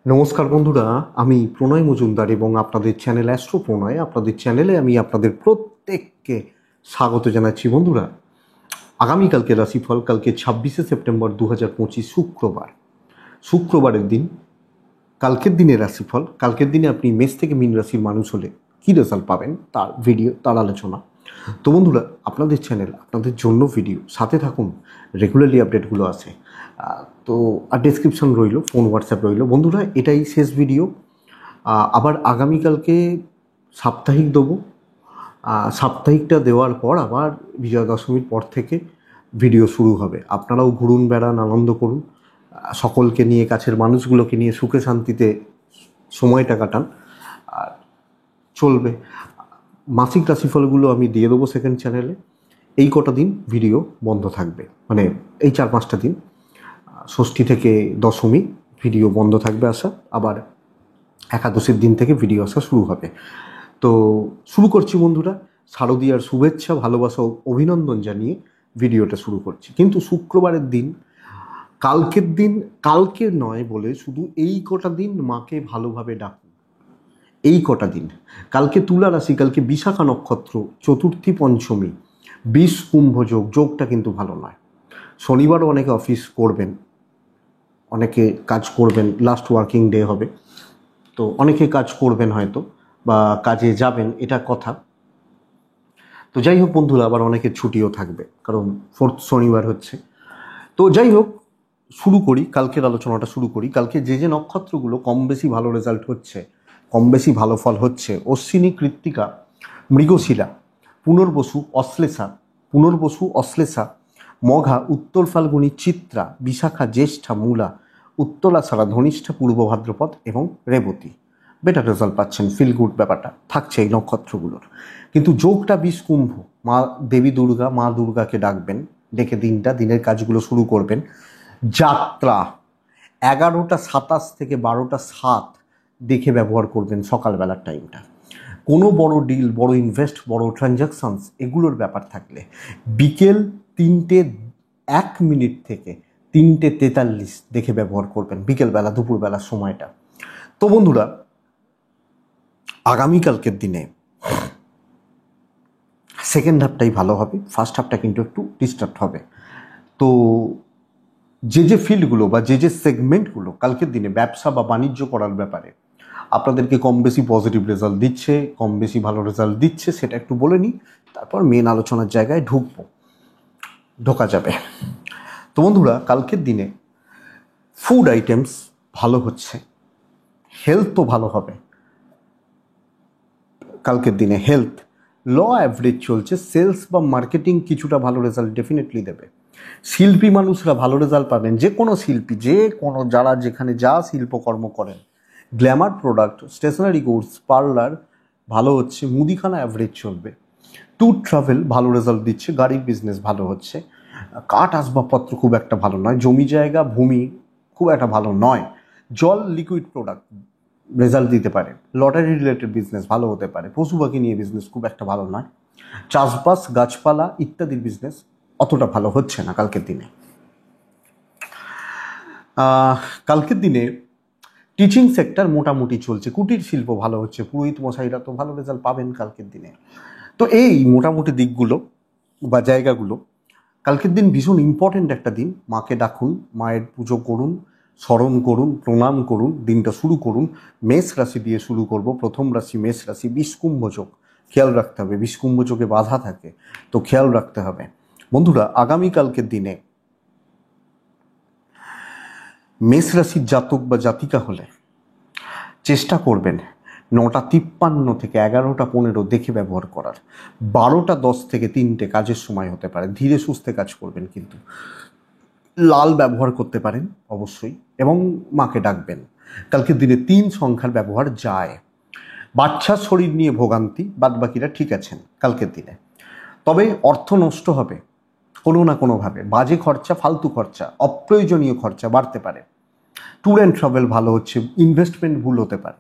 নমস্কার বন্ধুরা, আমি প্রণয় মজুমদার এবং আপনাদের চ্যানেল অ্যাস্ট্রো প্রণয়, আপনাদের চ্যানেলে আমি আপনাদের প্রত্যেককে স্বাগত জানাচ্ছি। বন্ধুরা, আগামীকালকে রাশিফল, কালকে 26শে সেপ্টেম্বর 2025 শুক্রবারের দিন, কালকের দিনে রাশিফল। কালকের দিনে আপনি মেষ থেকে মীন রাশির মানুষ হলে কী রেজাল্ট পাবেন তার আলোচনা। তো বন্ধুরা, আপনাদের চ্যানেল, আপনাদের জন্য ভিডিও, সাথে থাকুন, রেগুলারলি আপডেটগুলো আসে। তো আর ডেসক্রিপশন রইল, ফোন হোয়াটসঅ্যাপ রইল। বন্ধুরা, এটাই শেষ ভিডিও। আবার আগামীকালকে সাপ্তাহিক দেবো। সাপ্তাহিকটা দেওয়ার পর আবার বিজয়া দশমীর পর থেকে ভিডিও শুরু হবে। আপনারাও ঘুরুন, বেড়ান, আনন্দ করুন, সকলকে নিয়ে, কাছের মানুষগুলোকে নিয়ে সুখে শান্তিতে সময়টা কাটান। আর চলবে। মাসিক রাশিফলগুলো আমি দিয়ে দেবো সেকেন্ড চ্যানেলে। এই কটা দিন ভিডিও বন্ধ থাকবে, মানে এই 4-5টা দিন, ষষ্ঠী থেকে দশমী ভিডিও বন্ধ থাকবে আসা। আবার একাদশীর দিন থেকে ভিডিও আসা শুরু হবে। তো শুরু করছি বন্ধুরা, শারদীয়ার শুভেচ্ছা, ভালোবাসা, অভিনন্দন জানিয়ে ভিডিওটা শুরু করছি। কিন্তু শুক্রবারের দিন, কালকের দিন, কালকে নয় বলে শুধু এই কটা দিন মাকে ভালোভাবে ডাকুন। এই কটা দিন, কালকে তুলা রাশি, কালকে বিশাখা নক্ষত্র, চতুর্থী পঞ্চমী, 20 কুম্ভ যোগ, যোগটা কিন্তু ভালো নয়। শনিবারও অনেকে অফিস করবেন, অনেকে কাজ করবেন, লাস্ট ওয়ার্কিং ডে হবে, তো অনেকে কাজ করবেন হয়তো, বা কাজে যাবেন, এটা কথা। তো যাই হোক বন্ধুরা, আবার অনেকের ছুটিও থাকবে, কারণ 4th শনিবার হচ্ছে। তো যাই হোক, শুরু করি, কালকের আলোচনাটা শুরু করি। কালকে যে যে নক্ষত্রগুলো কম বেশি ভালো রেজাল্ট হচ্ছে, কম বেশি ভালো ফল হচ্ছে: অশ্বিনী, কৃত্তিকা, মৃগশিরা, পুনর্বসু, অশ্লেষা, মঘা, উত্তর ফাল্গুনী, চিত্রা, বিশাখা, জ্যেষ্ঠা, মূলা, উত্তরাষাঢ়া, ধনিষ্ঠা, পূর্ব ভাদ্রপদ এবং রেবতী। বেটার রেজাল্ট পাচ্ছেন, ফিল গুড ব্যাপারটা থাকছে এই নক্ষত্রগুলোর। কিন্তু যোগটা 20 কুম্ভ, মা দুর্গাকে ডাকবেন, ডেকে দিনের কাজগুলো শুরু করবেন। যাত্রা 11:27 থেকে 12:07 দেখে ব্যবহার করবেন সকালবেলার টাইমটা। কোনো বড় ডিল, বড় ইনভেস্ট, বড় ট্রানজাকশনস, এগুলোর ব্যাপার থাকলে বিকেল 3:01 থেকে 3:43 দেখে ব্যবহার করবেন, বিকেলবেলা, দুপুরবেলার সময়টা। তো বন্ধুরা, আগামীকালকের দিনে সেকেন্ড হাফটাই ভালো হবে, ফার্স্ট হাফটা কিন্তু একটু ডিস্টার্ব হবে। তো যে যে ফিল্ডগুলো বা যে যে সেগমেন্টগুলো কালকের দিনে ব্যবসা বা বাণিজ্য করার ব্যাপারে আপনাদেরকে কম বেশি পজিটিভ রেজাল্ট দিচ্ছে, কম বেশি ভালো রেজাল্ট দিচ্ছে, সেটা একটু বলে নিই, তারপর মেন আলোচনার জায়গায় ঢোকা যাবে। তো বন্ধুরা, কালকের দিনে ফুড আইটেমস ভালো হচ্ছে, হেলথও ভালো হবে। কালকের দিনে হেলথ ল অ্যাভারেজ চলছে, সেলস বা মার্কেটিং কিছুটা ভালো রেজাল্ট ডেফিনেটলি দেবে। শিল্পী মানুষরা ভালো রেজাল্ট পাবেন, যে কোনো শিল্পী, যারা যেখানে যা শিল্পকর্ম করেন, glamour product, stationery goods, parlour ভালো হচ্ছে, মুদিখানা অ্যাভারেজ চলবে। ট্যুর ট্রাভেল ভালো রেজাল্ট দিচ্ছে, গাড়ির বিজনেস ভালো হচ্ছে। কাঠ আসবাবপত্র খুব একটা ভালো নয়, জমি জায়গা ভূমি খুব একটা ভালো নয়। জল, লিকুইড প্রোডাক্ট রেজাল্ট দিতে পারে। লটারি রিলেটেড বিজনেস ভালো হতে পারে। পশু পাখি নিয়ে বিজনেস খুব একটা ভালো নয়। চাষবাস, গাছপালা ইত্যাদির বিজনেস অতটা ভালো হচ্ছে না কালকের দিনে। কালকের দিনে টিচিং সেক্টর মোটামুটি চলছে, কুটির শিল্প ভালো হচ্ছে, পুরোহিত মশাইরা তো ভালো রেজাল্ট পাবেন কালকের দিনে। তো এই মোটামুটি দিকগুলো বা জায়গাগুলো, কালকের দিন ভীষণ ইম্পর্ট্যান্ট একটা দিন। মাকে ডাকুন, মায়ের পুজো করুন, স্মরণ করুন, প্রণাম করুন, দিনটা শুরু করুন। মেষ রাশি দিয়ে শুরু করব। প্রথম রাশি মেষ রাশি, 20 কুম্ভ যোগ, খেয়াল রাখতে হবে। 20 কুম্ভ যোগে বাধা থাকে, তো খেয়াল রাখতে হবে। বন্ধুরা, আগামীকালকের দিনে মেষ রাশির জাতক বা জাতিকা হলে চেষ্টা করবেন 9:53 থেকে 11:15 দেখে ব্যবহার করার। 12:10 থেকে 3টে কাজের সময় হতে পারে, ধীরে সুস্থে কাজ করবেন, কিন্তু লাল ব্যবহার করতে পারেন অবশ্যই, এবং মাকে ডাকবেন। কালকের দিনে 3 সংখ্যার ব্যবহার যায়। বাচ্চার শরীর নিয়ে ভোগান্তি, বাদবাকিরা ঠিক আছেন কালকের দিনে। তবে অর্থ নষ্ট হবে কোনো না কোনোভাবে, বাজে খরচা, ফালতু খরচা, অপ্রয়োজনীয় খরচা বাড়তে পারে। ট্যুর অ্যান্ড ট্রাভেল ভালো হচ্ছে, ইনভেস্টমেন্ট ভুল হতে পারে।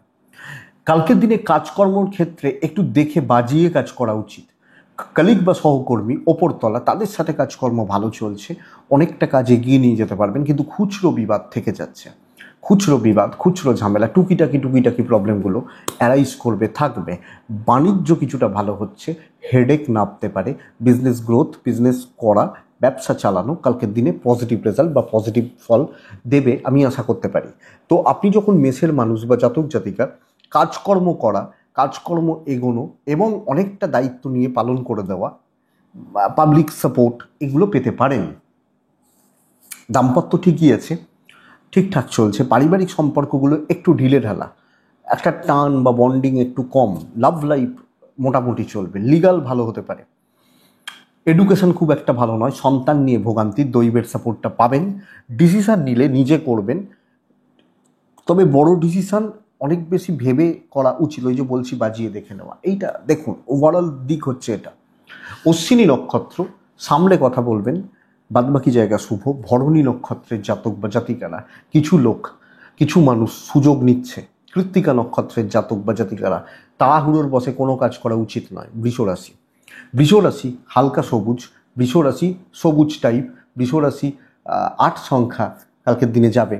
কালকের দিনে কাজকর্মর ক্ষেত্রে একটু দেখে বাজিয়ে কাজ করা উচিত। কলিগ বা সহকর্মী, ওপরতলা, তাদের সাথে কাজকর্ম ভালো চলছে, অনেকটা কাজ এগিয়ে নিয়ে যেতে পারবেন, কিন্তু খুচরো বিবাদ থেকে যাচ্ছে। খুচরো বিবাদ, খুচরো ঝামেলা, টুকিটাকি প্রবলেমগুলো অ্যারাইজ করবে, থাকবে। বাণিজ্য কিছুটা ভালো হচ্ছে, হেডেক নামতে পারে। বিজনেস গ্রোথ, বিজনেস করা, ব্যবসা চালানো কালকের দিনে পজিটিভ রেজাল্ট বা পজিটিভ ফল দেবে আমি আশা করতে পারি। তো আপনি যখন মেষের মানুষ বা জাতক জাতিকা, কাজকর্ম করা, কাজকর্ম এগোনো এবং অনেকটা দায়িত্ব নিয়ে পালন করে দেওয়া, পাবলিক সাপোর্ট এগুলো পেতে পারেন। দাম্পত্য ঠিকই আছে, ঠিকঠাক চলছে। পারিবারিক সম্পর্কগুলো একটু ঢিলে ঢালা, একটা টান বা বন্ডিং একটু কম। লাভ লাইফ মোটামুটি চলবে, লিগাল ভালো হতে পারে। এডুকেশন খুব একটা ভালো নয়, সন্তান নিয়ে ভোগান্তি, দৈবের সাপোর্টটা পাবেন। ডিসিশান নিলে নিজে করবেন, তবে বড় ডিসিশান অনেক বেশি ভেবে করা উচিত। ওই যে বলছি বাজিয়ে দেখে নেওয়া, এইটা দেখুন ওভারঅল দিক হচ্ছে এটা। অশ্বিনী নক্ষত্র সামলে কথা বলবেন, বাদবাকি জায়গা শুভ। ভরণী নক্ষত্রের জাতক বা জাতিকারা, কিছু লোক, কিছু মানুষ সুযোগ নিচ্ছে। কৃত্তিকা নক্ষত্রের জাতক বা জাতিকারা, তাড়াহুড়োর বসে কোনো কাজ করা উচিত নয়। বৃষরাশি, বৃষরাশি হালকা সবুজ, বৃষরাশি সবুজ টাইপ, বৃষরাশি 8 সংখ্যা কালকের দিনে যাবে।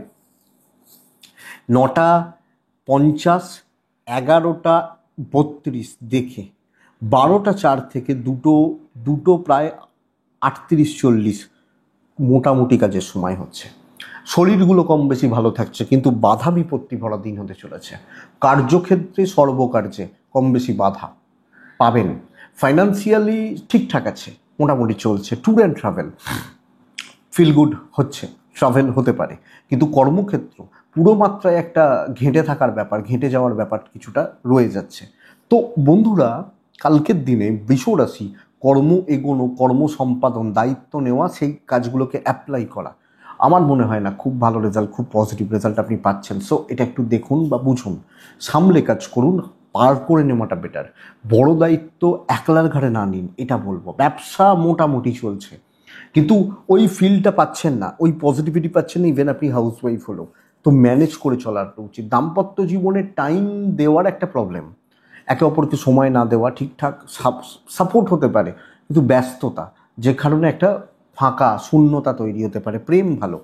9:50, 11:32 দেখে 12:04 থেকে দুটো প্রায় 38-40 মোটামুটি কাজের সময় হচ্ছে। শরীরগুলো কম বেশি ভালো থাকছে, কিন্তু বাধা বিপত্তি ভরা দিন হতে চলেছে। কার্যক্ষেত্রে সর্বকার্যে কম বেশি বাধা পাবেন। ফাইন্যান্সিয়ালি ঠিকঠাক আছে, মোটামুটি চলছে। Tour and travel feel good হচ্ছে, ট্রাভেল হতে পারে। কিন্তু কর্মক্ষেত্র পুরো মাত্রায় একটা ঘেঁটে থাকার ব্যাপার, ঘেঁটে যাওয়ার ব্যাপার কিছুটা রয়ে যাচ্ছে। তো বন্ধুরা, কালকের দিনে বৃষরাশি কর্ম এগোনো, কর্ম সম্পাদন, দায়িত্ব নেওয়া, সেই কাজগুলোকে অ্যাপ্লাই করা, আমার মনে হয় না খুব ভালো রেজাল্ট, খুব পজিটিভ রেজাল্ট আপনি পাচ্ছেন। সো এটা একটু দেখুন বা বুঝুন, সামলে কাজ করুন, পার করে নেওয়াটা বেটার। বড় দায়িত্ব একলার ঘাড়ে না নিন, এটা বলবো। ব্যবসা মোটামুটি চলছে, কিন্তু ওই ফিলটা পাচ্ছেন না, ওই পজিটিভিটি পাচ্ছেন না, ইভেন আপনি হাউস ওয়াইফ হলো। তো ম্যানেজ করে চলার উচিত। দাম্পত্য জীবনে টাইম দেওয়ার একটা প্রবলেম, একে অপরকে সময় না দেওয়া, ঠিকঠাক সাপোর্ট হতে পারে, কিন্তু ব্যস্ততা যে কারণে একটা ফাঁকা শূন্যতা তৈরি হতে পারে। প্রেম ভালো,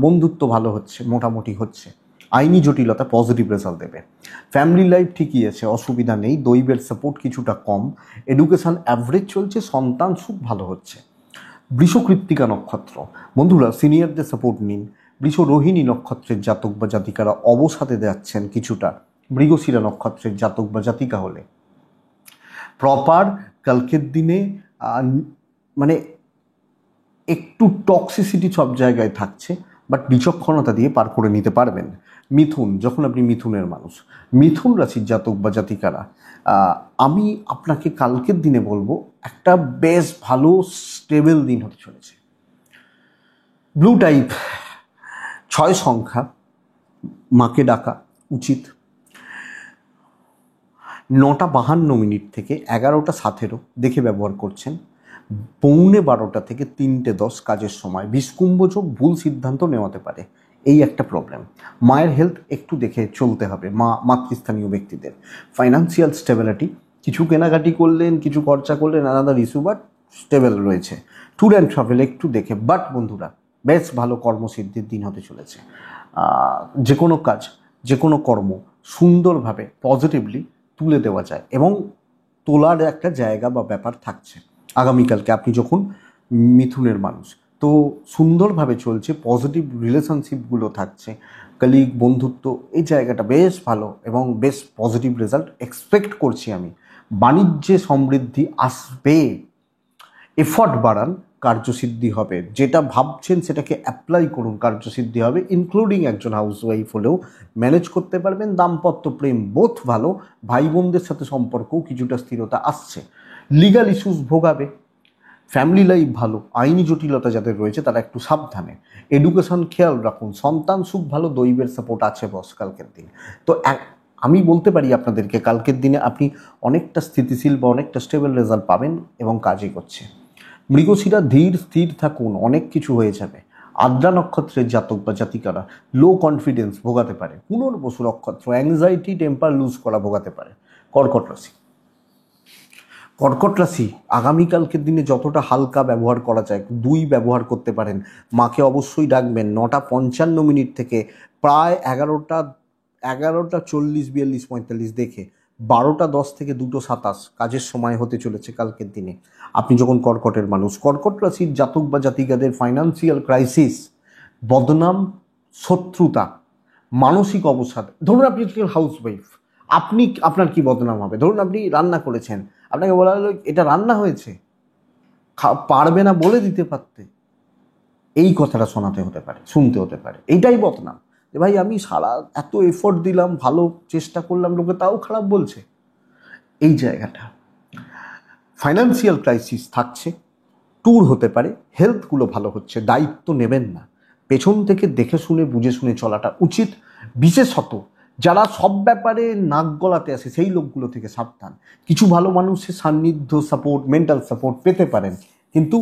বন্ধুত্ব ভালো হচ্ছে, মোটামুটি হচ্ছে। আইনি জটিলতা পজিটিভ রেজাল্ট দেবে। ফ্যামিলি লাইফ ঠিকই আছে, অসুবিধা নেই। দৈবের সাপোর্ট কিছুটা কম। এডুকেশন অ্যাভারেজ চলছে, সন্তান সুখ ভালো হচ্ছে। বৃষকৃত্তিকা নক্ষত্র বন্ধুরা, সিনিয়রদের সাপোর্ট নিন। বৃষ রোহিণী নক্ষত্রের জাতক বা জাতিকারা অবসাদে যাচ্ছেন কিছুটা। মৃগশিরা নক্ষত্রের জাতক বা জাতিকা হলে প্রপার কালকের দিনে মানে একটু টক্সিসিটি সব জায়গায় থাকছে, বাট বিচক্ষণতা দিয়ে পার করে নিতে পারবেন। মিথুন, যখন আপনি মিথুনের মানুষ, মিথুন রাশির জাতক বা জাতিকারা, আমি আপনাকে কালকের দিনে বলবো একটা বেশ ভালো স্টেবল দিন হতে চলেছে। ব্লু টাইপ 6 সংখ্যা, মাকে ডাকা উচিত। 9:52 থেকে 11:17 দেখে ব্যবহার করছেন। 11:45 থেকে 3:10 কাজের সময়। বিষকুম্ভযোগ ভুল সিদ্ধান্ত নেওয়াতে পারে, এই একটা প্রবলেম। মায়ের হেলথ একটু দেখে চলতে হবে, মাতৃস্থানীয় ব্যক্তিদের। ফাইন্যান্সিয়াল স্টেবিলিটি, কিছু কেনাকাটি করলেন, কিছু খরচা করলেন, আলাদা ইস্যু, বাট স্টেবল রয়েছে। ট্যুর অ্যান্ড ট্রাভেল একটু দেখে। বাট বন্ধুরা, বেশ ভালো কর্মসিদ্ধির দিন হতে চলেছে। যে কোনো কাজ, যে কোনো কর্ম সুন্দরভাবে পজিটিভলি তুলে দেওয়া যায় এবং তোলার একটা জায়গা বা ব্যাপার থাকছে আগামীকালকে। আপনি যখন মিথুনের মানুষ, তো সুন্দরভাবে চলছে, পজিটিভ রিলেশনশিপগুলো থাকছে, কলিগ, বন্ধুত্ব, এই জায়গাটা বেশ ভালো এবং বেশ পজিটিভ রেজাল্ট এক্সপেক্ট করছি আমি। বাণিজ্যে সমৃদ্ধি আসবে, এফর্ট বাড়ান, কার্যসিদ্ধি হবে। যেটা ভাবছেন সেটাকে অ্যাপ্লাই করুন, কার্যসিদ্ধি হবে। ইনক্লুডিং একজন হাউসওয়াইফ হলেও ম্যানেজ করতে পারবেন। দাম্পত্য প্রেম বোথ ভালো, ভাই বোনদের সাথে সম্পর্কও কিছুটা স্থিরতা আসছে। লিগাল ইস্যুস ভোগাবে। ফ্যামিলি লাইফ ভালো, আইনি জটিলতা যাদের রয়েছে তারা একটু সাবধানে। এডুকেশন খেয়াল রাখুন, সন্তান সুখ ভালো, দৈবের সাপোর্ট আছে বস কালকের দিন। তো আমি বলতে পারি আপনাদেরকে কালকের দিনে আপনি অনেকটা স্থিতিশীল বা অনেকটা স্টেবল রেজাল্ট পাবেন এবং কাজই করছে। মৃগশিরা ধীর স্থির থাকুন, অনেক কিছু হয়ে যাবে। আদ্রা নক্ষত্রের জাতক বা জাতিকারা লো কনফিডেন্স ভোগাতে পারে। পুনর্বসু নক্ষত্র অ্যাংজাইটি, টেম্পার লুজ করা ভোগাতে পারে। কর্কট রাশি, কর্কট রাশি, আগামীকালকের দিনে যতটা হালকা ব্যবহার করা যায়, 2 ব্যবহার করতে পারেন। মাকে অবশ্যই ডাকবেন 9:55 থেকে প্রায় 11:40, 42, 43 দেখে 12:10 থেকে 2:27 কাজের সময় হতে চলেছে কালকের দিনে। আপনি যখন কর্কটের মানুষ, কর্কট রাশির জাতক বা জাতিকাদের ফাইন্যান্সিয়াল ক্রাইসিস, বদনাম, শত্রুতা, মানসিক অবসাদ। ধরুন আপনি হাউসওয়াইফ, আপনার কি বদনাম হবে? ধরুন আপনি রান্না করেছেন, আপনাকে বলা হলো এটা রান্না হয়েছে, পারবে না বলে দিতে পারতে, এই কথাটা শোনাতে হতে পারে, শুনতে হতে পারে। এইটাই বদনাম, যে ভাই আমি সারা এত এফোর্ট দিলাম, ভালো চেষ্টা করলাম, লোকে তাও খারাপ বলছে। এই জায়গাটা ফাইন্যান্সিয়াল ক্রাইসিস থাকছে, ট্যুর হতে পারে, হেলথগুলো ভালো হচ্ছে। দায়িত্ব নেবেন না, পেছন থেকে দেখে শুনে বুঝে শুনে চলাটা উচিত। বিশেষত যারা সব ব্যাপারে নাক গলাতে আসে সেই লোকগুলো থেকে সাবধান। কিছু ভালো মানুষের সান্নিধ্য, সাপোর্ট, মেন্টাল সাপোর্ট পেতে পারেন, কিন্তু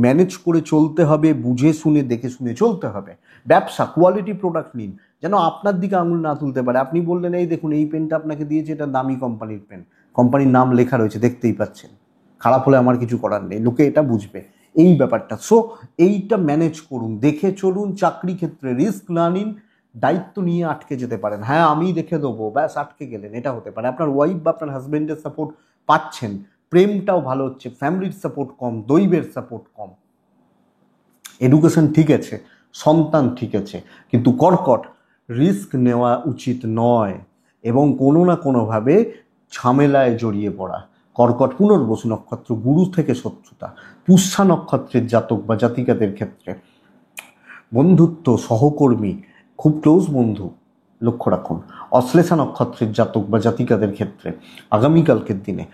ম্যানেজ করে চলতে হবে, বুঝে শুনে দেখে শুনে চলতে হবে। ব্যবসা, কোয়ালিটি প্রোডাক্ট নিন, যেন আপনার দিকে আঙুল না তুলতে পারে। আপনি বললেন এই দেখুন এই পেনটা আপনাকে দিয়েছে, এটা দামি কোম্পানির পেন, কোম্পানির নাম লেখা রয়েছে, দেখতেই পাচ্ছেন, খারাপ হলে আমার কিছু করার নেই, লোকে এটা বুঝবে, এই ব্যাপারটা। সো এইটা ম্যানেজ করুন, দেখে চলুন। চাকরি ক্ষেত্রে রিস্ক না নিন, দায়িত্ব নিয়ে আটকে যেতে পারেন। হ্যাঁ আমি দেখে দেবো, ব্যাস আটকে গেলেন, এটা হতে পারে। আপনার ওয়াইফ বা আপনার হাজব্যান্ডের সাপোর্ট পাচ্ছেন, প্রেমটাও ভালো হচ্ছে, ফ্যামিলির সাপোর্ট কম, দৈবের সাপোর্ট কম। এডুকেশন ঠিক আছে, সন্তান ঠিক আছে, কিন্তু কর্কট রিস্ক নেওয়া উচিত নয় এবং কোনো না কোনোভাবে ঝামেলায় জড়িয়ে পড়া। কর্কট পুনর্বসু নক্ষত্র, গুরু থেকে শত্রুতা। পুষ্যা নক্ষত্রের জাতক বা জাতিকাদের ক্ষেত্রে বন্ধুত্ব, সহকর্মী, খুব ক্লোজ বন্ধু লক্ষ্য রাখুন। অশ্লেষা নক্ষত্রের জাতক বা জাতিকাদের ক্ষেত্রে আগামীকালকের দিনে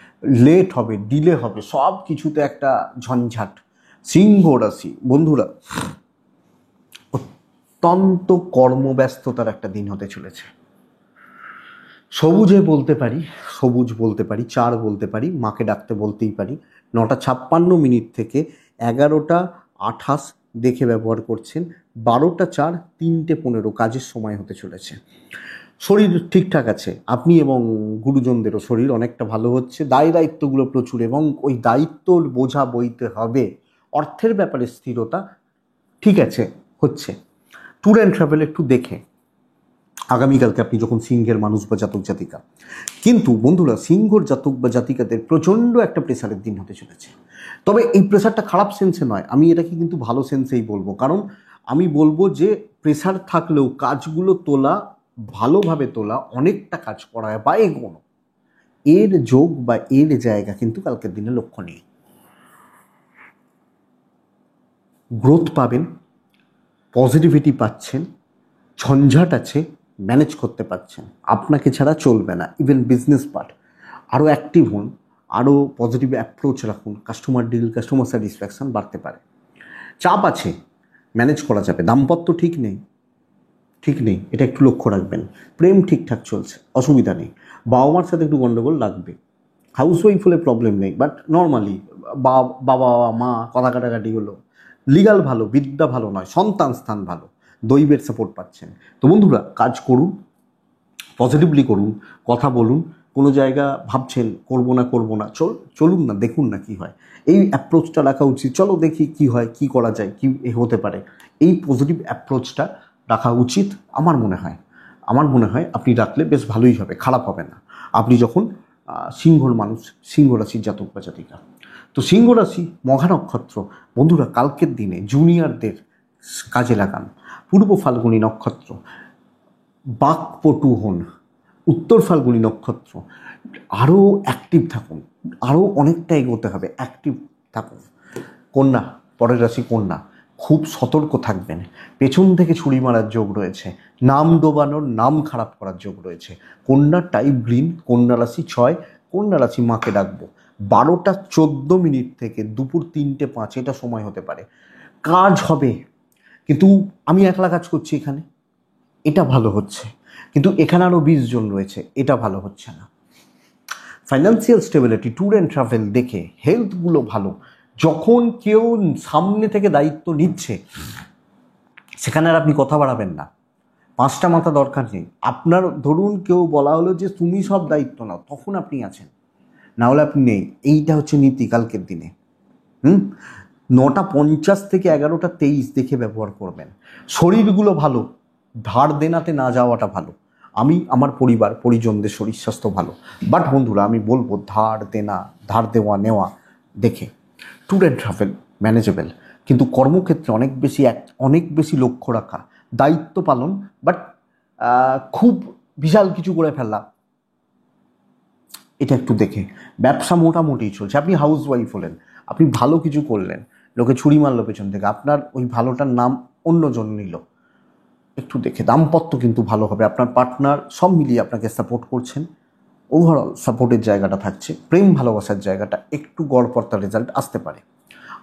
লেট হবে, ডিলে হবে, সব কিছুতে একটা ঝঞ্ঝাট। সিংহ রাশি বন্ধুরা, অত্যন্ত কর্মব্যস্ততার একটা দিন হতে চলেছে। সবুজে বলতে পারি, সবুজ বলতে পারি, 4 বলতে পারি, মাকে ডাকতে বলতেই পারি। 9:56 থেকে 11:28 দেখে ব্যবহার করছেন। 12:04, 3:15 কাজের সময় হতে চলেছে। শরীর ঠিকঠাক আছে, আপনি এবং গুরুজনদেরও শরীর অনেকটা ভালো হচ্ছে। দায় দায়িত্বগুলো প্রচুর এবং ওই দায়িত্বর বোঝা বইতে হবে। অর্থের ব্যাপারে স্থিরতা ঠিক আছে, হচ্ছে। ট্যুর অ্যান্ড ট্রাভেল একটু দেখে আগামীকালকে আপনি যখন সিংহের মানুষ বা জাতক জাতিকা। কিন্তু বন্ধুরা, সিংহর জাতক বা জাতিকাদের প্রচণ্ড একটা প্রেসারের দিন হতে চলেছে। তবে এই প্রেসারটা খারাপ সেন্সে নয়, আমি এটাকে কিন্তু ভালো সেন্সেই বলবো। কারণ আমি বলবো যে প্রেসার থাকলেও কাজগুলো তোলা, ভালোভাবে তোলা, অনেকটা কাজ করা বা এগোনো, এর যোগ বা এর জায়গা কিন্তু কালকের দিনে লক্ষণীয়। গ্রোথ পাবেন, পজিটিভিটি পাচ্ছেন, ঝঞ্ঝাট আছে, ম্যানেজ করতে পারছেন, আপনাকে ছাড়া চলবে না। ইভেন বিজনেস পার্ট আরও অ্যাক্টিভ হন, আরও পজিটিভ অ্যাপ্রোচ রাখুন, কাস্টমার ডিল, কাস্টমার স্যাটিসফ্যাকশান বাড়তে পারে। চাপ আছে, ম্যানেজ করা যাবে। দাম্পত্য ঠিক নেই, ঠিক নেই, এটা একটু লক্ষ্য রাখবেন। প্রেম ঠিকঠাক চলছে, অসুবিধা নেই। বাবা মার সাথে একটু গণ্ডগোল লাগবে। হাউসওয়াইফ হলে প্রবলেম নেই, বাট নর্মালি বাবা মা কথা কাটাকাটি হলো। লিগাল ভালো, বিদ্যা ভালো নয়, সন্তান স্থান ভালো, দৈবের সাপোর্ট পাচ্ছেন। তো বন্ধুরা, কাজ করুন, পজিটিভলি করুন, কথা বলুন। কোনো জায়গা ভাবছেন করবো না, চলুন না, দেখুন না কি হয়। এই অ্যাপ্রোচটা রাখা উচিত। চলো দেখি কি হয়, কি করা যায়, কি হতে পারে, এই পজিটিভ অ্যাপ্রোচটা রাখা উচিত আমার মনে হয় আপনি রাখলে বেশ ভালোই হবে, খারাপ হবে না। আপনি যখন সিংহর মানুষ, সিংহ রাশির জাতক বা জাতিকা। তো সিংহ রাশি, মঘা নক্ষত্র বন্ধুরা, কালকের দিনে জুনিয়রদের কাজে লাগান। পূর্ব ফাল্গুনী নক্ষত্র, বাকপটু হন। উত্তর ফাল্গুনী নক্ষত্র, আরও অ্যাক্টিভ থাকুন, আরও অনেকটা এগোতে হবে, অ্যাক্টিভ থাকুন। কন্যা, পরের রাশি কন্যা, খুব সতর্ক থাকবেন। পেছন থেকে ছুরি মারার যোগ রয়েছে, নাম ডোবানোর, নাম খারাপ করার যোগ রয়েছে। কন্যা টাইপ গ্রিন, কন্যা রাশি 6, কন্যা রাশি মাকে ডাকবো। 12:14 থেকে দুপুর 3:05 এটা সময় হতে পারে। কাজ হবে, কিন্তু আমি একলা কাজ করছি এখানে, এটা ভালো হচ্ছে, কিন্তু এখানে আরও 20 জন রয়েছে, এটা ভালো হচ্ছে না। Financial stability, tour and travel দেখে, হেলথগুলো ভালো। যখন কেউ সামনে থেকে দায়িত্ব নিচ্ছে সেখানে আর আপনি কথা বাড়াবেন না, 5টা মাথা দরকার নেই আপনার। ধরুন কেউ বলা হলো যে তুমি সব দায়িত্ব নাও, তখন আপনি আছেন, না হলে আপনি নেই। এইটা হচ্ছে নীতি কালকের দিনে। 9:50 থেকে 11:23 দেখে ব্যবহার করবেন। শরীরগুলো ভালো, ধার দেনাতে না যাওয়াটা ভালো। আমি আমার পরিবার পরিজনদের শরীর স্বাস্থ্য ভালো, বাট বন্ধুরা আমি বলবো ধার দেওয়া নেওয়া দেখে। ট্যুর অ্যান্ড ট্রাভেল ম্যানেজেবল, কিন্তু কর্মক্ষেত্রে অনেক বেশি লক্ষ্য রাখা, দায়িত্ব পালন, বাট খুব বিশাল কিছু করে ফেলা, এটা একটু দেখে। ব্যবসা মোটামুটি চলছে, আপনি হাউস ওয়াইফ হলেন, আপনি ভালো কিছু করলেন, লোকে ছুরি মারলো পেছন থেকে, আপনার ওই ভালোটার নাম অন্যজন নিল, একটু দেখে। দাম্পত্য কিন্তু ভালো হবে, আপনার পার্টনার সব মিলিয়ে আপনাকে সাপোর্ট করছেন, ওভারঅল সাপোর্টের জায়গাটা থাকছে। প্রেম ভালোবাসার জায়গাটা একটু গড়পড়তা রেজাল্ট আসতে পারে।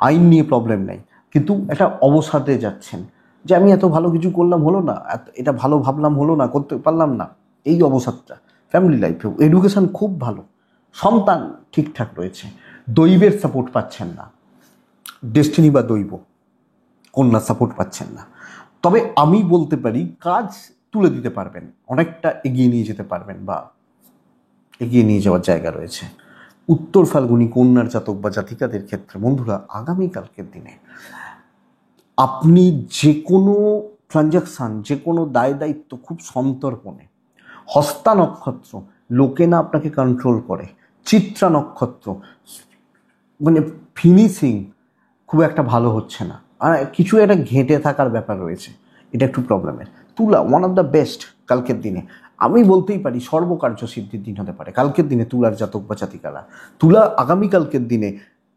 আইন নিয়ে প্রবলেম নেই, কিন্তু একটা অবসাদে যাচ্ছেন যে আমি এত ভালো কিছু করলাম হলো না, এটা ভালো ভাবলাম হলো না, করতে পারলাম না, এই অবসাদটা। ফ্যামিলি লাইফেও এডুকেশন খুব ভালো, সন্তান ঠিকঠাক রয়েছে, দৈবের সাপোর্ট পাচ্ছেন না, ডেস্টিনি বা দৈব কন্যা সাপোর্ট পাচ্ছেন না। তবে আমি বলতে পারি কাজ তুলে দিতে পারবেন, অনেকটা এগিয়ে নিয়ে যেতে পারবেন বা এগিয়ে নিয়ে যাওয়ার জায়গা রয়েছে। উত্তর ফাল্গুনী কন্যার জাতক বা জাতিকাদের ক্ষেত্রে বন্ধুরা আগামীকালকের দিনে আপনি যে কোনো ট্রানজাকশান, যে কোনো দায় দায়িত্ব খুব সন্তর্পণে। হস্তা নক্ষত্র, লোকে না আপনাকে কন্ট্রোল করে। চিত্রা নক্ষত্র, মানে ফিনিশিং খুব একটা ভালো হচ্ছে না, আর কিছু একটা ঘেঁটে থাকার ব্যাপার রয়েছে, এটা একটু প্রবলেমের। তুলা ওয়ান অফ দ্য বেস্ট কালকের দিনে, আমি বলতেই পারি সর্বকার্য সিদ্ধির দিন হতে পারে কালকের দিনে তুলার জাতক বা জাতিকারা। তুলা আগামীকালকের দিনে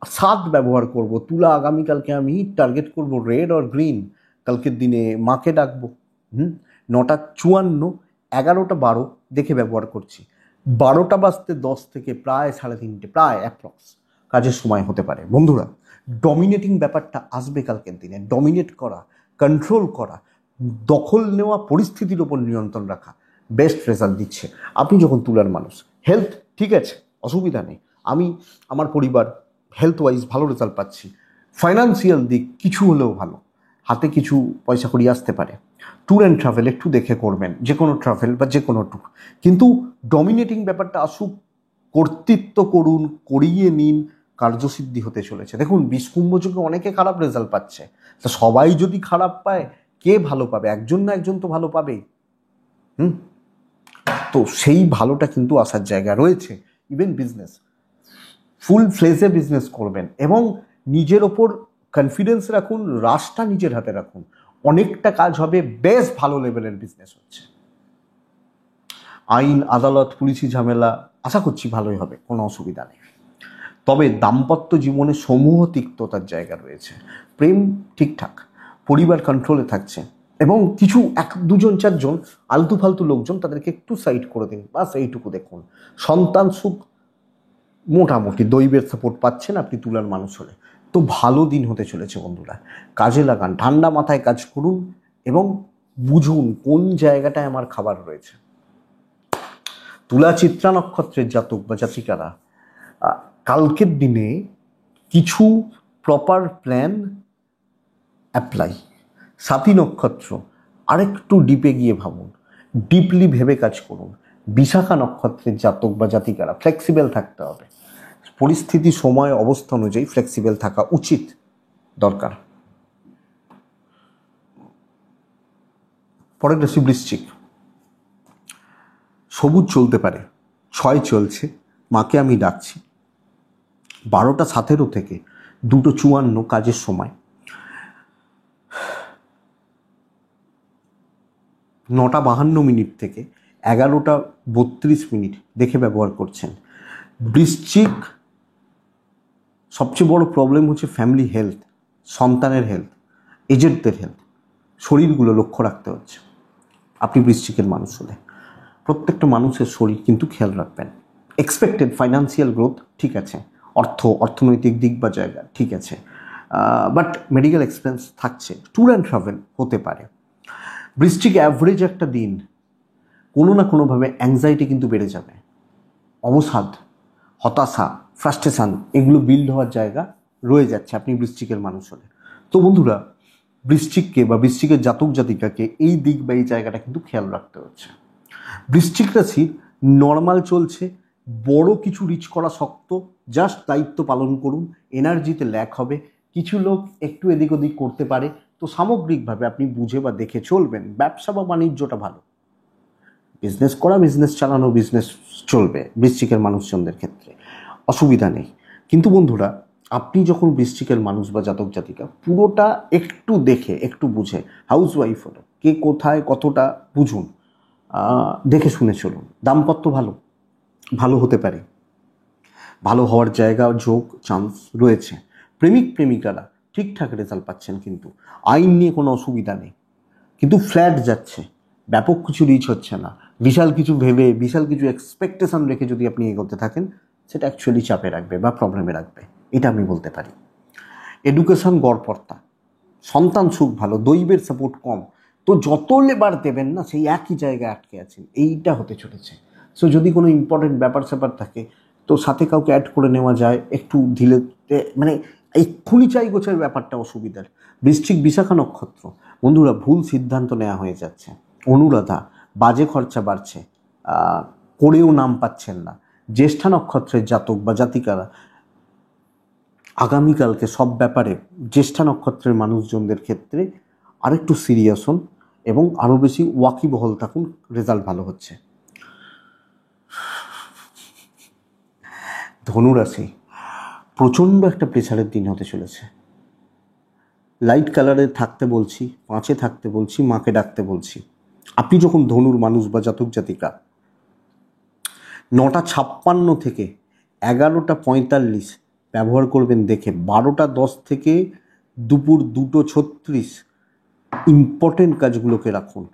সাত ব্যবহার করব, তুলা আগামীকালকে আমি টার্গেট করব রেড অর গ্রিন। কালকের দিনে মাকে ডাকবো। 9:54, 11:12 দেখে ব্যবহার করছি। 12:10 থেকে প্রায় 3:30, প্রায় অ্যাপ্রক্স কাজের সময় হতে পারে। বন্ধুরা ডমিনেটিং ব্যাপারটা আসবে কালকের দিনে, ডমিনেট করা, কন্ট্রোল করা, দখল নেওয়া, পরিস্থিতির ওপর নিয়ন্ত্রণ রাখা বেস্ট রেজাল্ট দিচ্ছে আপনি যখন তুলার মানুষ। হেলথ ঠিক আছে, অসুবিধা নেই, আমি আমার পরিবার হেলথ ওয়াইজ ভালো রেজাল্ট পাচ্ছি। ফাইন্যান্সিয়াল দিক কিছু হলেও ভালো, হাতে কিছু পয়সা করিয়ে আসতে পারে। ট্যুর অ্যান্ড ট্রাভেল একটু দেখে করবেন, যে কোনো ট্রাভেল বা যে কোনো ট্যুর, কিন্তু ডমিনেটিং ব্যাপারটা আসুক, কর্তৃত্ব করুন, করিয়ে নিন, কার্যসিদ্ধি হতে চলেছে। দেখুন 20 কুম্ভ যুগে অনেকে খারাপ রেজাল্ট পাচ্ছে, তা সবাই যদি খারাপ পায় কে ভালো পাবে? একজন না একজন তো ভালো পাবেই। তো সেই ভালোটা কিন্তু আসার জায়গা রয়েছে। ইভেন বিজনেস, ফুল ফ্লেজে বিজনেস করবেন এবং নিজের ওপর কনফিডেন্স রাখুন, রাশটা নিজের হাতে রাখুন, অনেকটা কাজ হবে, বেশ ভালো লেভেলের বিজনেস হচ্ছে। আইন আদালত পুলিশি ঝামেলা আশা করছি ভালোই হবে, কোনো অসুবিধা নেই। তবে দাম্পত্য জীবনে সমূহ তিক্ততার জায়গা রয়েছে, প্রেম ঠিকঠাক, পরিবার কন্ট্রোলে থাকছে, এবং কিছু 1-2 4 আলতু ফালতু লোকজন তাদেরকে একটু সাইড করে দিন, বাস এইটুকু দেখুন। সন্তান সুখ মোটামুটি, দৈবের সাপোর্ট পাচ্ছেন আপনি তুলার মানুষ হলে, তো ভালো দিন হতে চলেছে বন্ধুরা। কাজে লাগান, ঠান্ডা মাথায় কাজ করুন এবং বুঝুন কোন জায়গাটায় আমার খাবার রয়েছে। তুলা চিত্রা নক্ষত্রের জাতক বা জাতিকারা কালকের দিনে কিছু প্রপার প্ল্যান অ্যাপ্লাই। সাথী নক্ষত্র আরেকটু ডিপে গিয়ে ভাবুন, ডিপলি ভেবে কাজ করুন। বিশাখা নক্ষত্রের জাতক বা জাতিকারা ফ্লেক্সিবল থাকতে হবে, পরিস্থিতি সময় অবস্থা অনুযায়ী ফ্লেক্সিবল থাকা উচিত, দরকার। পরের রাশি বৃশ্চিক। সবুজ চলতে পারে, 6 চলছে, মাকে আমি ডাকছি। 12:17 থেকে 2:54 কাজের সময়। 9:52 থেকে 11:32 দেখে ব্যবহার করছেন। বৃশ্চিক সবচেয়ে বড় প্রবলেম হচ্ছে ফ্যামিলি হেলথ, সন্তানের হেলথ, এজেন্টদের হেলথ, শরীরগুলো লক্ষ্য রাখতে হচ্ছে। আপনি বৃশ্চিকের মানুষ হলে প্রত্যেকটা মানুষের শরীর কিন্তু খেয়াল রাখবেন। এক্সপেক্টেড ফাইন্যান্সিয়াল গ্রোথ ঠিক আছে, অর্থনৈতিক দিক বা জায়গা ঠিক আছে, বাট মেডিকেল এক্সপেন্স থাকছে। ট্যুর অ্যান্ড ট্রাভেল হতে পারে। বৃশ্চিক অ্যাভারেজ একটা দিন কোনো না কোনোভাবে অ্যাংজাইটি কিন্তু বেড়ে যাবে, অবসাদ, হতাশা, ফ্রাস্ট্রেশন এগুলো বিল্ড হওয়ার জায়গা রয়ে যাচ্ছে আপনি বৃশ্চিকের মানুষ হলে। তো বন্ধুরা বৃশ্চিককে বা বৃশ্চিকের জাতক জাতিকাকে এই দিক বা এই জায়গাটা কিন্তু খেয়াল রাখতে হচ্ছে। বৃশ্চিক রাশি নর্মাল চলছে, বড় কিছু রিচ করা শক্ত, জাস্ট দায়িত্ব পালন করুন। এনার্জিতে ল্যাক হবে, কিছু লোক একটু এদিক ওদিক করতে পারে, তো সামগ্রিকভাবে আপনি বুঝে বা দেখে চলবেন। ব্যবসা বা বাণিজ্যটা ভালো, বিজনেস করা, বিজনেস চালানো, বিজনেস চলবে বৃশ্চিকের মানুষজনদের ক্ষেত্রে, অসুবিধা নেই। কিন্তু বন্ধুরা, আপনি যখন বৃশ্চিকের মানুষ বা জাতক জাতিকা, পুরোটা একটু দেখে একটু বুঝে, হাউস ওয়াইফ হলো, কে কোথায় কতটা বুঝুন, দেখে শুনে চলুন। দাম্পত্য ভালো, ভালো হতে পারে, ভালো হওয়ার জায়গা, যোগ, চান্স রয়েছে। প্রেমিক প্রেমিকারা ঠিকঠাক রেজাল্ট পাচ্ছেন, কিন্তু আইন নিয়ে কোনো অসুবিধা নেই। কিন্তু ফ্ল্যাট যাচ্ছে, ব্যাপক কিছু রিচ হচ্ছে না, বিশাল কিছু ভেবে, বিশাল কিছু এক্সপেকটেশন রেখে যদি আপনি এগোতে থাকেন, সেটা অ্যাকচুয়ালি চাপে রাখবে বা প্রবলেমে রাখবে, এটা আমি বলতে পারি। এডুকেশন গড়পড়তা, সন্তান সুখ ভালো, দৈবের সাপোর্ট কম, তো যত লেবার দেবেন না সেই একই জায়গায় আটকে আছেন, এইটা হতে চলেছে। সো যদি কোনো ইম্পর্টেন্ট ব্যাপার স্যাপার থাকে, তো সাথে কাউকে অ্যাড করে নেওয়া যায় একটু ঢিলে, মানে এক্ষুনি চাই গোছের ব্যাপারটা অসুবিধার। বৃশ্চিক বিশাখা নক্ষত্র, বন্ধুরা ভুল সিদ্ধান্ত নেওয়া হয়ে যাচ্ছে। অনুরাধা, বাজে খরচা বাড়ছে, করেও নাম পাচ্ছেন না। জ্যেষ্ঠা নক্ষত্রের জাতক বা জাতিকারা আগামীকালকে সব ব্যাপারে, জ্যেষ্ঠা নক্ষত্রের মানুষজনদের ক্ষেত্রে আরেকটু সিরিয়াস হন এবং আরও বেশি ওয়াকিবহল থাকুন, রেজাল্ট ভালো হচ্ছে। ধনুরাশি, প্রচণ্ড একটা প্রেসারের দিন হতে চলেছে। লাইট কালারে থাকতে বলছি, 5-এ থাকতে বলছি, মাকে ডাকতে বলছি। আপনি যখন ধনুর মানুষ বা জাতক জাতিকা, 9:56 থেকে 11:45 ব্যবহার করবেন দেখে, 12:10 থেকে দুপুর 2:36 ইম্পর্টেন্ট কাজগুলোকে রাখুন।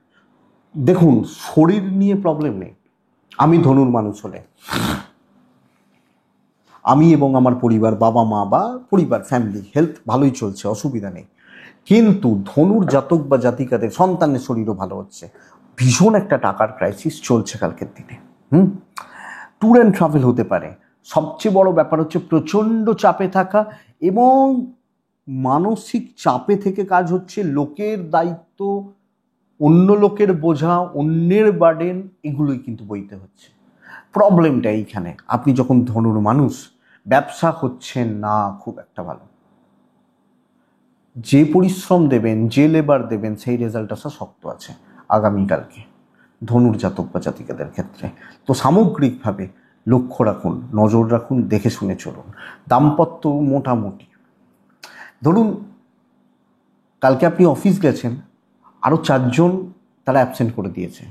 দেখুন, শরীর নিয়ে প্রবলেম নেই। আমি ধনুর মানুষ হলে, আমি এবং আমার পরিবার, বাবা মা বা পরিবার, ফ্যামিলি হেলথ ভালোই চলছে, অসুবিধা নেই। কিন্তু ধনুর জাতক বা জাতিকাদের সন্তানের শরীরও ভালো হচ্ছে। ভীষণ একটা টাকার ক্রাইসিস চলছে কালকের দিনে। ট্যুর অ্যান্ড ট্রাভেল হতে পারে। সবচেয়ে বড় ব্যাপার হচ্ছে প্রচণ্ড চাপে থাকা, এবং মানসিক চাপে থেকে কাজ হচ্ছে, লোকের দায়িত্ব, অন্য লোকের বোঝা, অন্যের বার্ডেন, এগুলোই কিন্তু বইতে হচ্ছে। প্রবলেমটা এইখানে, আপনি যখন ধনুর মানুষ, ব্যবসা হচ্ছে না খুব একটা ভালো, যে পরিশ্রম দেবেন, যে লেবার দেবেন, সেই রেজাল্ট আসা শক্ত আছে আগামীকালকে ধনুর জাতক বা জাতিকাদের ক্ষেত্রে। তো সামগ্রিকভাবে লক্ষ্য রাখুন, নজর রাখুন, দেখে শুনে চলুন। দাম্পত্য মোটামুটি, ধরুন কালকে আপনি অফিস গেছেন, আরও 4জন তারা অ্যাবসেন্ট করে দিয়েছে,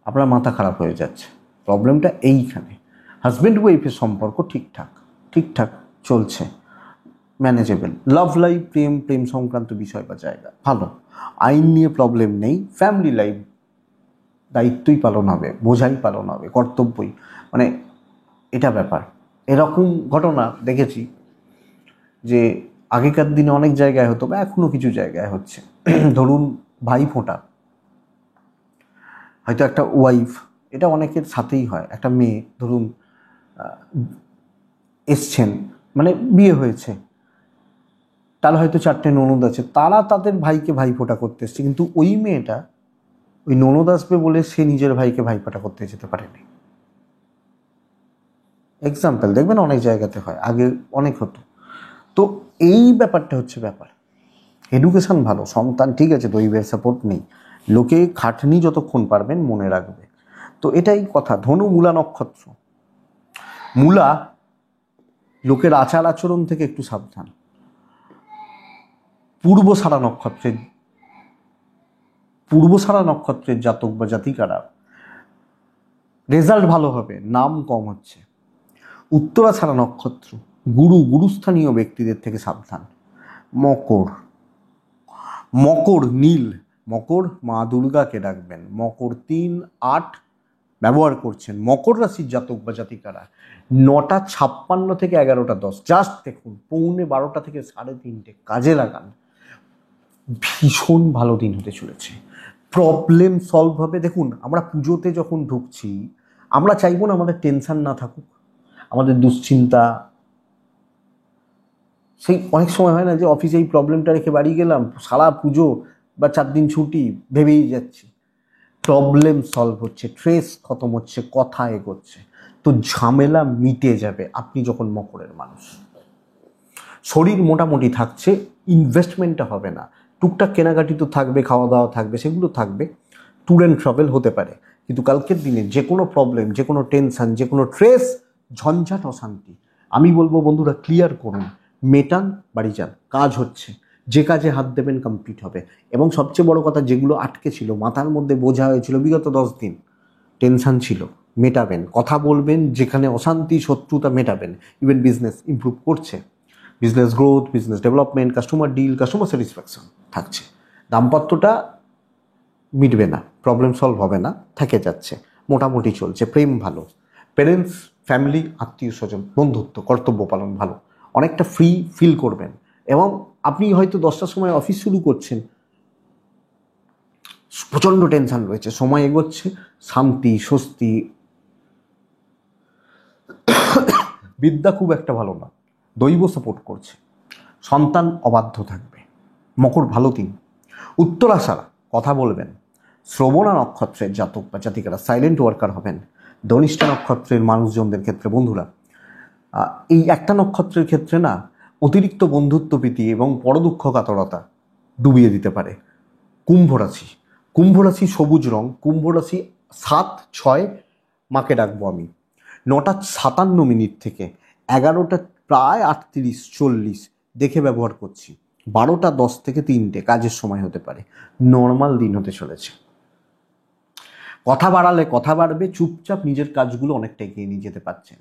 আপনার মাথা খারাপ হয়ে যাচ্ছে। প্রবলেমটা এইখানে। হাজব্যান্ড ওয়াইফের সম্পর্ক ঠিকঠাক ঠিকঠাক চলছে, ম্যানেজেবল। লাভ লাইফ, প্রেম, প্রেম সংক্রান্ত বিষয় বা জায়গা ভালো, আইন নিয়ে প্রবলেম নেই। ফ্যামিলি লাইফ, দায়িত্বই পালন হবে, বোঝাই পালন হবে, কর্তব্যই, মানে এটা ব্যাপার। এরকম ঘটনা দেখেছি যে আগেকার দিনে অনেক জায়গায় হতো বা এখনও কিছু জায়গায় হচ্ছে। ধরুন ভাই ফোঁটা, হয়তো একটা ওয়াইফ, এটা অনেকের সাথেই হয়, একটা মেয়ে ধরুন এসছেন, মানে বিয়ে হয়েছে, তার হয়তো 4টে ননদ আছে, তারা তাদের ভাইকে ভাইফোঁটা করতে এসছে, কিন্তু ওই মেয়েটা ওই ননদ আসবে বলে সে নিজের ভাইকে ভাইফোঁটা করতে যেতে পারেনি। এক্সাম্পল দেখবেন অনেক জায়গাতে হয়, আগে অনেক হতো। তো এই ব্যাপারটা হচ্ছে ব্যাপার। এডুকেশন ভালো, সন্তান ঠিক আছে, দৈবের সাপোর্ট নেই, লোকে খাটনি যতক্ষণ পারবেন মনে রাখবে। তো এটাই কথা। ধনু মূলা নক্ষত্র, মূলা লোকের আচার আচরণ থেকে একটু সাবধান। পূর্বসারা নক্ষত্রের জাতক বা জাতিকারা রেজাল্ট ভালো হবে, নাম কম হচ্ছে। উত্তরাছাড়া নক্ষত্র, গুরুস্থানীয় ব্যক্তিদের থেকে সাবধান। মকর নীল, মকর মা দুর্গাকে ডাকবেন। মকর 3-8 ব্যবহার করছেন। মকর রাশির জাতক বা জাতিকারা 9:56 থেকে 11:10, জাস্ট দেখুন 11:45 থেকে 3:30 কাজে লাগান, ভীষণ ভালো দিন হতে চলেছে। প্রবলেম সলভ হবে। দেখুন, আমরা পুজোতে যখন ঢুকছি, আমরা চাইবো না আমাদের টেনশন না থাকুক, আমাদের দুশ্চিন্তা। সেই অনেক সময় হয় না যে অফিসে এই প্রবলেমটা রেখে বাড়ি গেলাম, সারা পুজো বা 4 দিন ছুটি ভেবেই যাচ্ছি। প্রবলেম সলভ হচ্ছে, ট্রেস খতম হচ্ছে, কথা এগোচ্ছে। তো ঝামেলা মিটে যাবে আপনি যখন মকরের মানুষ। শরীর মোটামুটি থাকছে, ইনভেস্টমেন্টটা হবে না, টুকটাক কেনাকাটি তো থাকবে, খাওয়া দাওয়া থাকবে, সেগুলো থাকবে, ট্যুর অ্যান্ড ট্রাভেল হতে পারে। কিন্তু কালকের দিনে যে কোনো প্রবলেম, যে কোনো টেনশন, যে কোনো ট্রেস, ঝঞ্ঝাট, অশান্তি, আমি বলবো বন্ধুরা ক্লিয়ার করুন, মেটান, বাড়ি যান। কাজ হচ্ছে, যে কাজে হাত দেবেন কমপ্লিট হবে। এবং সবচেয়ে বড় কথা, যেগুলো আটকে ছিল, মাথার মধ্যে বোঝা হয়েছিল বিগত 10 দিন, টেনশন ছিল, মেটাবেন। কথা বলবেন, যেখানে অশান্তি, শত্রুতা মেটাবেন। ইভেন বিজনেস ইমপ্রুভ করছে, business growth, business development, customer deal, customer satisfaction থাকছে। দাম্পত্যটা মিটবে না, প্রবলেম সলভ হবে না, থেকে যাচ্ছে, মোটামুটি চলছে। প্রেম ভালো, প্যারেন্টস, ফ্যামিলি, আত্মীয় স্বজন, বন্ধুত্ব, কর্তব্য পালন ভালো, অনেকটা ফ্রি ফিল করবেন। এবং আপনি হয়তো 10টার সময় অফিস শুরু করছেন, প্রচণ্ড টেনশন রয়েছে, সময় এগোচ্ছে, শান্তি, স্বস্তি। বিদ্যা খুব একটা ভালো না, দৈব সাপোর্ট করছে, সন্তান অবাধ্য থাকবে। মকর ভালো দিন। উত্তরাষাঢ়া কথা বলবেন। শ্রবণা নক্ষত্রের জাতক বা জাতিকারা সাইলেন্ট ওয়ার্কার হবেন। ধনিষ্ঠা নক্ষত্রের মানুষজনদের ক্ষেত্রে বন্ধুরা, এই একটা নক্ষত্রের ক্ষেত্রে না অতিরিক্ত বন্ধুত্ব প্রীতি এবং পরদুঃখ কাতরতা ডুবিয়ে দিতে পারে। কুম্ভ রাশি, কুম্ভ রাশি সবুজ রং, কুম্ভ রাশি 7-6 মাকে ডাকবো আমি 9:57 থেকে 11টা প্রায় 38-40 দেখে ব্যবহার করছি। 12:10 থেকে 3টে কাজের সময় হতে পারে, নর্মাল দিন হতে চলেছে। কথা বাড়ালে কথা বাড়বে, চুপচাপ নিজের কাজগুলো অনেকটা এগিয়ে নিয়ে যেতে পারছেন।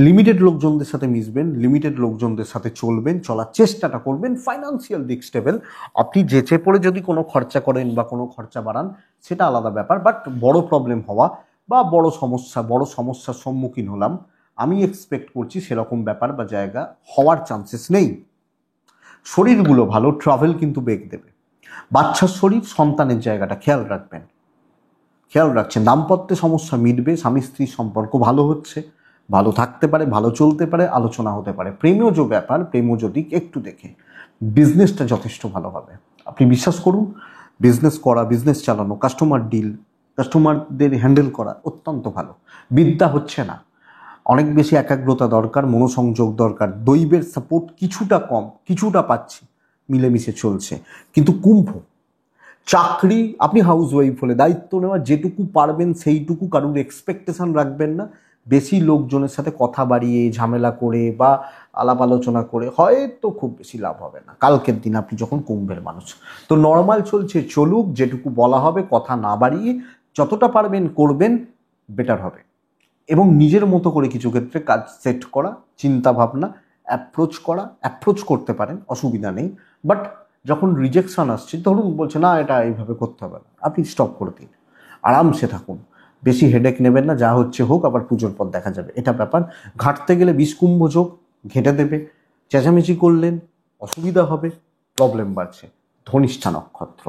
লিমিটেড লোকজনদের সাথে মিশবেন, লিমিটেড লোকজনদের সাথে চলবেন, চলার চেষ্টাটা করবেন। ফাইন্যান্সিয়াল দিক স্টেবল। আপনি যেচে পড়ে যদি কোনো খরচা করেন বা কোনো খরচা বাড়ান সেটা আলাদা ব্যাপার, বাট বড় প্রবলেম হওয়া বা বড় সমস্যার সম্মুখীন হলাম আমি এক্সপেক্ট করছি সেরকম ব্যাপার বা জায়গা হওয়ার চান্সেস নেই। শরীরগুলো ভালো, ট্রাভেল কিন্তু বেগ দেবে। বাচ্চার শরীর, সন্তানের জায়গাটা খেয়াল রাখবেন, খেয়াল রাখছেন। দাম্পত্যে সমস্যা মিটবে, স্বামী স্ত্রীর সম্পর্ক ভালো হচ্ছে, ভালো থাকতে পারে, ভালো চলতে পারে, আলোচনা হতে পারে। প্রেমীয় যে ব্যাপার, প্রেমীয় দিক একটু দেখে। বিজনেসটা যথেষ্ট ভালো হবে। আপনি বিশ্বাস করুন, বিজনেস করা, বিজনেস চালানো, কাস্টমার ডিল, কাস্টমারদের হ্যান্ডেল করা অত্যন্ত ভালো। বিদ্যা হচ্ছে না, অনেক বেশি একাগ্রতা দরকার, মনোসংযোগ দরকার, দৈবের সাপোর্ট কিছুটা কম, কিছুটা পাচ্ছি, মিলেমিশে চলছে। কিন্তু কুম্ভ চাকরি, আপনি হাউস ওয়াইফ হলে দায়িত্ব নেওয়া যেটুকু পারবেন সেইটুকু, কারুর এক্সপেকটেশন রাখবেন না। বেশি লোকজনের সাথে কথা বাড়িয়ে, ঝামেলা করে বা আলাপ আলোচনা করে হয়তো খুব বেশি লাভ হবে না কালকের দিন আপনি যখন কুম্ভের মানুষ। তো নর্মাল চলছে, চলুক, যেটুকু বলা হবে কথা না বাড়িয়ে যতটা পারবেন করবেন, বেটার হবে। এবং নিজের মতো করে কিছু ক্ষেত্রে কাজ সেট করা, চিন্তা ভাবনা, অ্যাপ্রোচ করতে পারেন, অসুবিধা নেই। বাট যখন রিজেকশন আসছে, ধরুন বলছে না এটা এইভাবে করতে হবে না, আপনি স্টপ করে দিন, আরামসে থাকুন, বেশি হেডেক নেবেন না, যা হচ্ছে হোক, আবার পুজোর পর দেখা যাবে, এটা ব্যাপার। ঘাঁটতে গেলে 20 কুম্ভ যোগ ঘেঁটে দেবে, চেঁচামেচি করলেন অসুবিধা হবে, প্রবলেম বাড়ছে। ধনিষ্ঠা নক্ষত্র,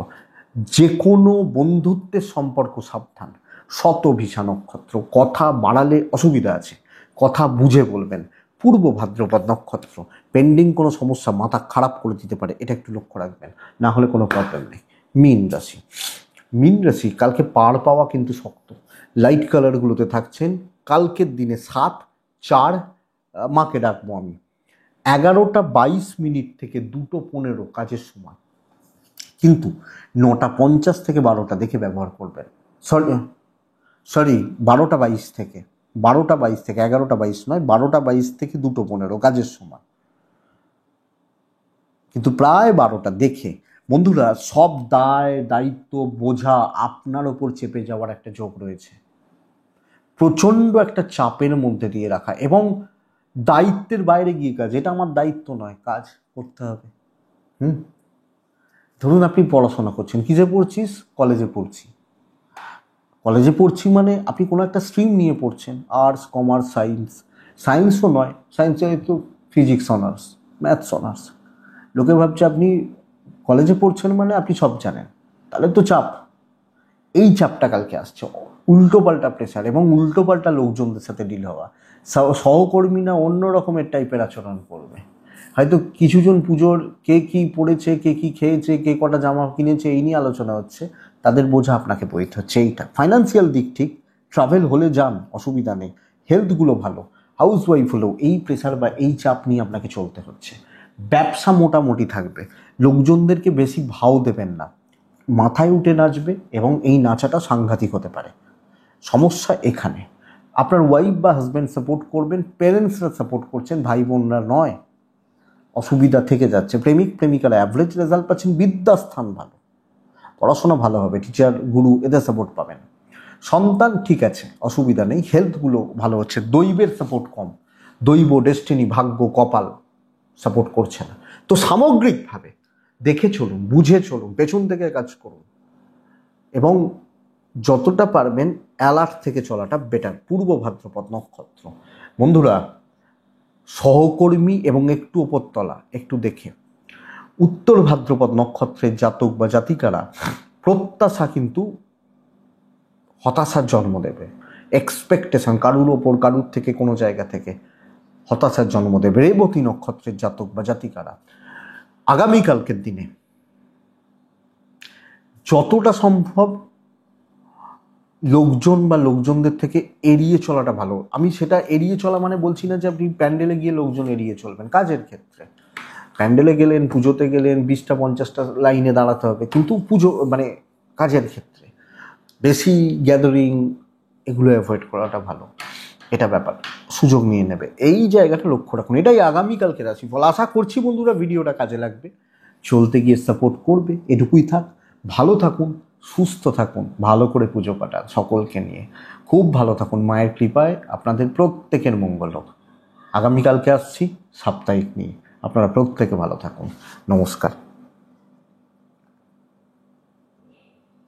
যে কোনো বন্ধুত্বের সম্পর্ক সাবধান। শতভিষা নক্ষত্র, কথা বাড়ালে অসুবিধা আছে, কথা বুঝে বলবেন। পূর্ব ভাদ্রপদ নক্ষত্র, পেন্ডিং কোনো সমস্যা মাথা খারাপ করে দিতে পারে, এটা একটু লক্ষ্য রাখবেন, না হলে কোনো প্রবলেম নেই। মীন রাশি, মীন রাশি কালকে পার পাওয়া কিন্তু শক্ত। লাইট কালারগুলোতে থাকছেন কালকের দিনে 7-4 মাকে ডাকবো আমি 11:22 থেকে 2:15 কাজের সময়, কিন্তু 9:50 থেকে 12টা দেখে ব্যবহার করবেন। সরি 12:22 থেকে 11:22 নয়, 12:22 থেকে 2:15 কাজের সময়, কিন্তু প্রায় 12টা দেখে। বন্ধুরা, সব দায় দায়িত্ব বোঝা আপনার ওপর চেপে যাওয়ার একটা যোগ রয়েছে, প্রচণ্ড একটা চাপের মধ্যে দিয়ে রাখা, এবং দায়িত্বের বাইরে গিয়ে কাজ, এটা আমার দায়িত্ব নয়, কাজ করতে হবে। ধরুন আপনি পড়াশোনা করছেন, কিসে পড়ছিস? কলেজে পড়ছি মানে আপনি কোনো একটা স্ট্রিম নিয়ে পড়ছেন, আর্টস, কমার্স, সায়েন্সও নয়, সায়েন্সে হয়তো ফিজিক্স অনার্স, ম্যাথস অনার্স। লোকে ভাবছে আপনি কলেজে পড়ছেন মানে আপনি সব জানেন, তাহলে তো চাপ। এই চাপটা কালকে আসছে, উল্টোপাল্টা প্রেশার এবং উল্টোপাল্টা লোকজনদের সাথে ডিল হওয়া, সহকর্মীরা অন্য রকমের টাইপের আচরণ করবে। হয়তো কিছুজন পুজোর কে কী পড়েছে, কে কী খেয়েছে, কে কটা জামা কিনেছে, এই নিয়ে আলোচনা হচ্ছে, তাদের বোঝা আপনাকে বইতে হচ্ছে। এইটা ফাইন্যান্সিয়াল দিক ঠিক, ট্রাভেল হলে যান, অসুবিধা নেই। হেলথগুলো ভালো। হাউস ওয়াইফ হলেও এই প্রেশার বা এই চাপ নিয়ে আপনাকে চলতে হচ্ছে। ব্যবসা মোটামুটি থাকবে, লোকজনদেরকে বেশি ভাও দেবেন না, মাথায় উঠে নাচবে এবং এই নাচাটা সাংঘাতিক হতে পারে। সমস্যা এখানে আপনার ওয়াইফ বা হাজব্যান্ড সাপোর্ট করবেন, পেরেন্টসরা সাপোর্ট করছেন, ভাই বোনরা নয়। অসুবিধা থেকে যাচ্ছে। প্রেমিক প্রেমিকারা অ্যাভারেজ রেজাল্ট পাচ্ছেন, বিদ্যাস্থান ভালো, পড়াশোনা ভালো হবে, টিচার গুরু এদের সাপোর্ট পাবেন। সন্তান ঠিক আছে, অসুবিধা নেই, হেলথগুলো ভালো হচ্ছে। দৈবের সাপোর্ট কম, দৈব, ডেস্টিনি, ভাগ্য, কপাল সাপোর্ট করছে না। তো সামগ্রিকভাবে দেখে চলুন, বুঝে চলুন, পেছন থেকে কাজ করুন এবং যতটা পারবেন অ্যালার্ট থেকে চলাটা বেটার। পূর্ব ভাদ্রপদ নক্ষত্র বন্ধুরা, সহকর্মী এবং একটু ওপরতলা একটু দেখে। উত্তর ভাদ্রপদ নক্ষত্রের জাতক বা জাতিকারা প্রত্যাশা কিন্তু হতাশার জন্ম দেবে। এক্সপেকটেশন কারুর ওপর, কারুর থেকে, কোনো জায়গা থেকে হতাশার জন্ম দেবে। রেবতী নক্ষত্রের জাতক বা জাতিকারা আগামীকালকের দিনে যতটা সম্ভব লোকজন বা লোকজনদের থেকে এড়িয়ে চলাটা ভালো। আমি সেটা এড়িয়ে চলা মানে বলছি না যে আপনি প্যান্ডেলে গিয়ে লোকজন এড়িয়ে চলবেন। কাজের ক্ষেত্রে প্যান্ডেলে গেলেন, পুজোতে গেলেন, 20টা-50টা লাইনে দাঁড়াতে হবে, কিন্তু পুজো মানে কাজের ক্ষেত্রে বেশি গ্যাদারিং এগুলো অ্যাভয়েড করাটা ভালো। এটা ব্যাপার, সুযোগ নিয়ে নেবে, এই জায়গাটা লক্ষ্য রাখুন। এটাই আগামীকালকে রাশিফল। আশা করছি বন্ধুরা ভিডিওটা কাজে লাগবে, চলতে গিয়ে সাপোর্ট করবে, এটুকুই থাক। ভালো থাকুন, সুস্থ থাকুন, ভালো করে পুজো কাটান সকলকে নিয়ে। খুব ভালো থাকুন, মায়ের কৃপায় আপনাদের প্রত্যেকের মঙ্গল হোক। আগামীকালকে আসছি সাপ্তাহিক নিয়ে, আপনারা প্রত্যেকে ভালো থাকুন। নমস্কার।